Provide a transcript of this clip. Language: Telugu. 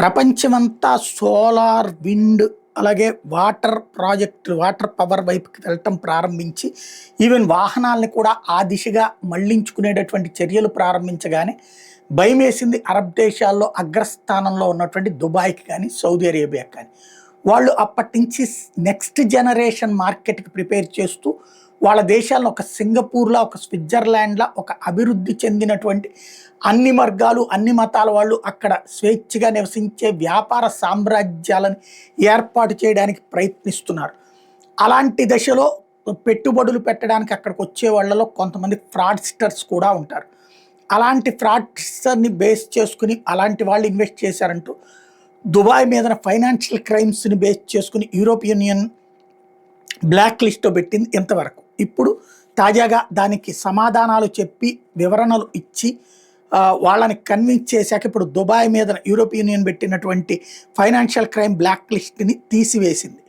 ప్రపంచమంతా సోలార్, విండ్ అలాగే వాటర్ పవర్ వైపుకి వెళ్ళటం ప్రారంభించి ఈవెన్ వాహనాల్ని కూడా ఆ దిశగా మళ్లించుకునేటటువంటి చర్యలు ప్రారంభించగానే భయమేసింది అరబ్ దేశాల్లో అగ్రస్థానంలో ఉన్నటువంటి దుబాయ్‌కి కానీ, సౌదీ అరేబియాకి కానీ. వాళ్ళు అప్పటినుంచి నెక్స్ట్ జనరేషన్ మార్కెట్‌కి ప్రిపేర్ చేస్తూ వాళ్ళ దేశాలను ఒక సింగపూర్‌లా, ఒక స్విట్జర్లాండ్‌లా ఒక అభివృద్ధి చెందినటువంటి అన్ని వర్గాలు, అన్ని మతాల వాళ్ళు అక్కడ స్వేచ్ఛగా నివసించే వ్యాపార సామ్రాజ్యాలను ఏర్పాటు చేయడానికి ప్రయత్నిస్తున్నారు. అలాంటి దశలో పెట్టుబడులు పెట్టడానికి అక్కడికొచ్చే వాళ్ళలో కొంతమంది ఫ్రాడ్‌స్టర్స్ కూడా ఉంటారు. అలాంటి ఫ్రాడ్‌స్టర్‌ని బేస్ చేసుకొని అలాంటి వాళ్ళు ఇన్వెస్ట్ చేశారంటూ దుబాయ్ మీదన ఫైనాన్షియల్ క్రైమ్స్‌ని బేస్ చేసుకొని యూరోపియన్ యూనియన్ బ్లాక్ లిస్ట్‌లో పెట్టింది ఇంతవరకు. ఇప్పుడు తాజాగా దానికి సమాధానాలు చెప్పి, వివరణలు ఇచ్చి వాళ్ళని కన్విన్స్ చేశాక ఇప్పుడు దుబాయ్ మీదన యూరోపియన్ యూనియన్ పెట్టినటువంటి ఫైనాన్షియల్ క్రైమ్ బ్లాక్ లిస్ట్‌ని తీసివేసింది.